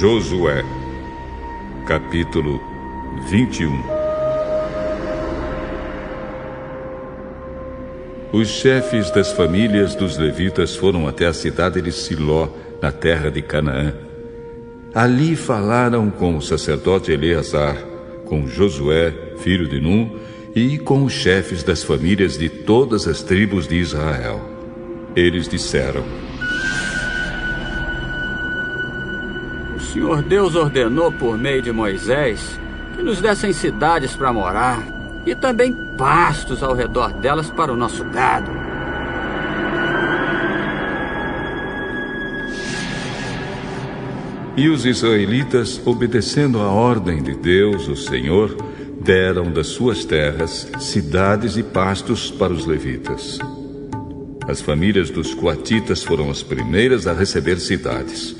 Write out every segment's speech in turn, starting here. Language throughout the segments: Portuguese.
Josué, capítulo 21. Os chefes das famílias dos levitas foram até a cidade de Siló, na terra de Canaã. Ali falaram com o sacerdote Eleazar, com Josué, filho de Num, e com os chefes das famílias de todas as tribos de Israel. Eles disseram: O Senhor Deus ordenou por meio de Moisés que nos dessem cidades para morar e também pastos ao redor delas para o nosso gado. E os israelitas, obedecendo a ordem de Deus, o Senhor, deram das suas terras cidades e pastos para os levitas. As famílias dos coatitas foram as primeiras a receber cidades.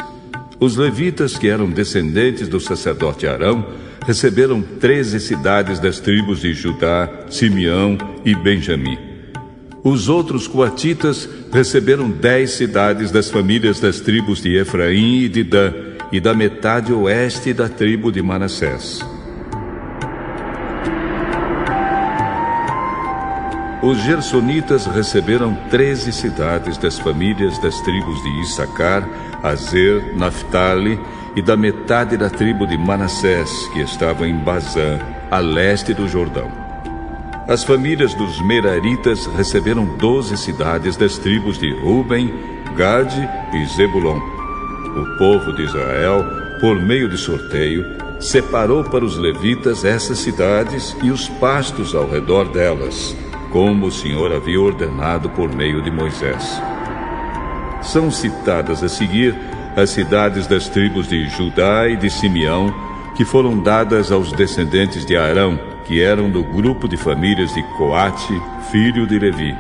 Os levitas, que eram descendentes do sacerdote Arão, receberam 13 cidades das tribos de Judá, Simeão e Benjamim. Os outros coatitas receberam 10 cidades das famílias das tribos de Efraim e de Dan, e da metade oeste da tribo de Manassés. Os gersonitas receberam 13 cidades das famílias das tribos de Issacar, Azer, Naftali e da metade da tribo de Manassés, que estava em Bazã, a leste do Jordão. As famílias dos Meraritas receberam 12 cidades das tribos de Ruben, Gade e Zebulon. O povo de Israel, por meio de sorteio, separou para os levitas essas cidades e os pastos ao redor delas, como o Senhor havia ordenado por meio de Moisés. São citadas a seguir as cidades das tribos de Judá e de Simeão, que foram dadas aos descendentes de Arão, que eram do grupo de famílias de Coate, filho de Levi.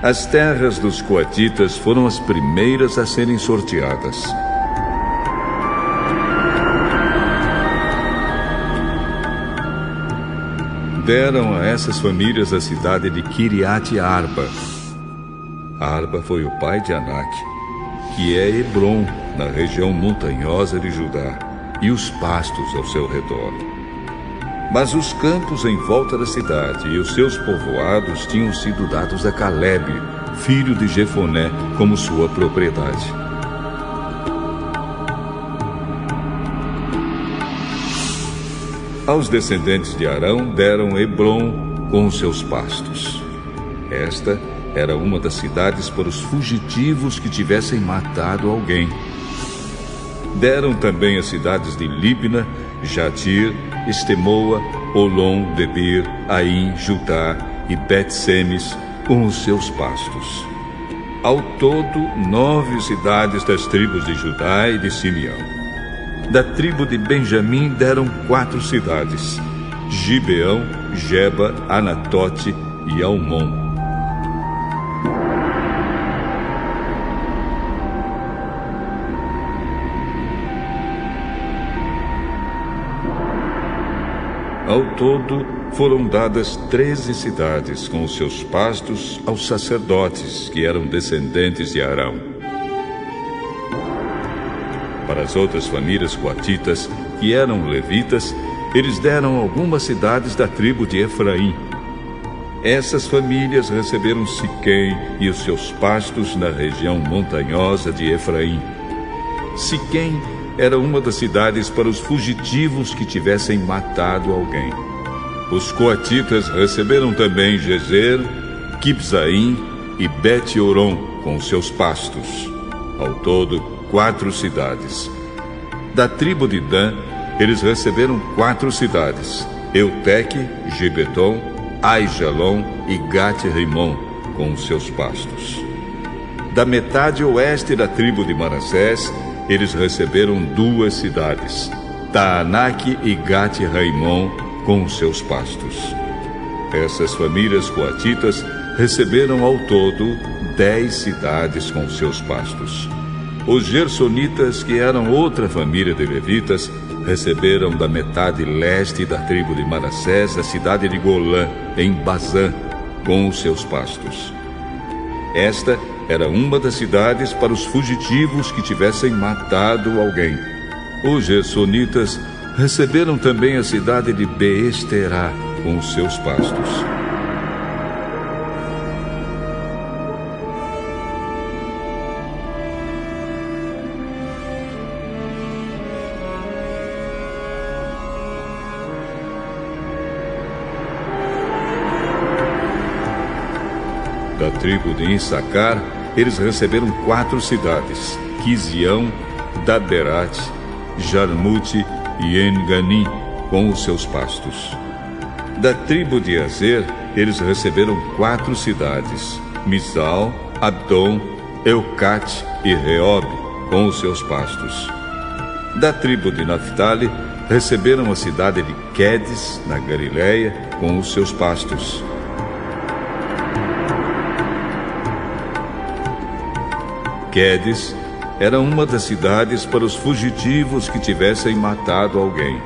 As terras dos coatitas foram as primeiras a serem sorteadas. Deram a essas famílias a cidade de Kiriat Arba. Arba foi o pai de Anak, que é Hebron, na região montanhosa de Judá, e os pastos ao seu redor. Mas os campos em volta da cidade e os seus povoados tinham sido dados a Calebe, filho de Jefoné, como sua propriedade. Aos descendentes de Arão deram Hebron com os seus pastos. Esta era uma das cidades para os fugitivos que tivessem matado alguém. Deram também as cidades de Libna, Jatir, Estemoa, Olom, Debir, Aim, Jutá e Bet-Semes com os seus pastos. Ao todo, 9 cidades das tribos de Judá e de Simeão. Da tribo de Benjamim deram 4 cidades: Gibeão, Geba, Anatote e Almon. Ao todo, foram dadas 13 cidades com os seus pastos aos sacerdotes, que eram descendentes de Arão. Para as outras famílias coatitas, que eram levitas, eles deram algumas cidades da tribo de Efraim. Essas famílias receberam Siquém e os seus pastos na região montanhosa de Efraim. Siquém era uma das cidades para os fugitivos que tivessem matado alguém. Os coatitas receberam também Gezer, Kibzaim e Bet-Oron com seus pastos. Ao todo, 4 cidades. Da tribo de Dan, eles receberam 4 cidades: Euteque, Gibeton, Aijalon e Gat-Rimon com os seus pastos. Da metade oeste da tribo de Manassés, eles receberam 2 cidades: Taanak e Gat-Raimon com os seus pastos. Essas famílias coatitas receberam ao todo 10 cidades com os seus pastos. Os gersonitas, que eram outra família de levitas, receberam da metade leste da tribo de Manassés a cidade de Golã, em Bazã, com os seus pastos. Esta era uma das cidades para os fugitivos que tivessem matado alguém. Os gersonitas receberam também a cidade de Beesterá com os seus pastos. Da tribo de Issacar, eles receberam 4 cidades: Quizião, Daberat, Jarmute e En-Ganim, com os seus pastos. Da tribo de Azer, eles receberam 4 cidades: Misal, Abdon, Eucate e Reob, com os seus pastos. Da tribo de Naphtali, receberam a cidade de Quedes, na Galileia, com os seus pastos. Quedes era uma das cidades para os fugitivos que tivessem matado alguém.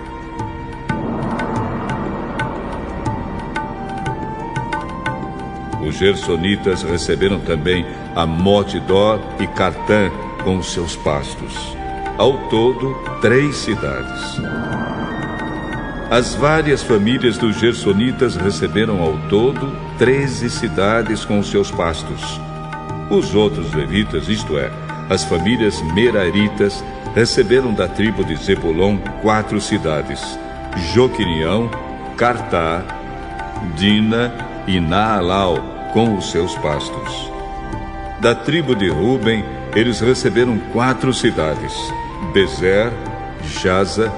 Os gersonitas receberam também Amote-dor e Cartã com os seus pastos. Ao todo, 3 cidades. As várias famílias dos gersonitas receberam ao todo 13 cidades com os seus pastos. Os outros levitas, isto é, as famílias meraritas, receberam da tribo de Zebulon 4 cidades: Joquinião, Cartá, Dina e Naalau, com os seus pastos. Da tribo de Ruben, eles receberam 4 cidades: Bezer, Jaza,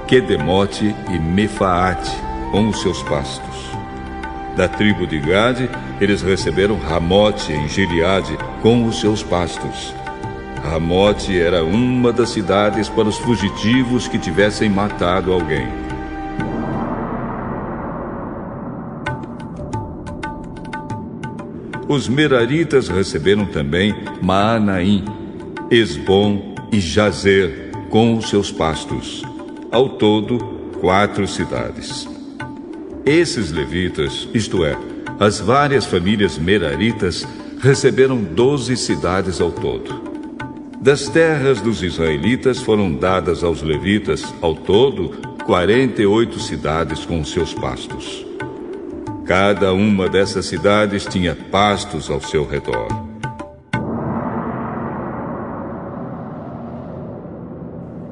Quedemote e Mefaate, com os seus pastos. Da tribo de Gade, eles receberam Ramote em Gileade, com os seus pastos. Ramote era uma das cidades para os fugitivos que tivessem matado alguém. Os meraritas receberam também Maanaim, Esbom e Jazer, com os seus pastos. Ao todo, 4 cidades. Esses levitas, isto é, as várias famílias meraritas, receberam 12 cidades ao todo. Das terras dos israelitas foram dadas aos levitas, ao todo, 48 cidades com seus pastos. Cada uma dessas cidades tinha pastos ao seu redor.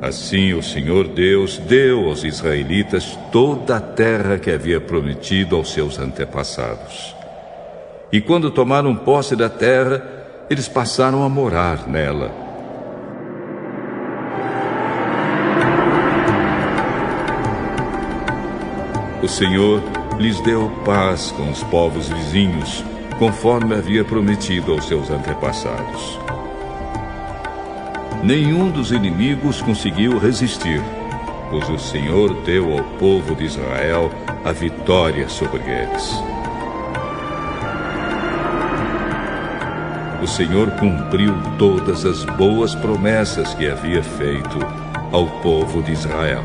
Assim o Senhor Deus deu aos israelitas toda a terra que havia prometido aos seus antepassados. E quando tomaram posse da terra, eles passaram a morar nela. O Senhor lhes deu paz com os povos vizinhos, conforme havia prometido aos seus antepassados. Nenhum dos inimigos conseguiu resistir, pois o Senhor deu ao povo de Israel a vitória sobre eles. O Senhor cumpriu todas as boas promessas que havia feito ao povo de Israel.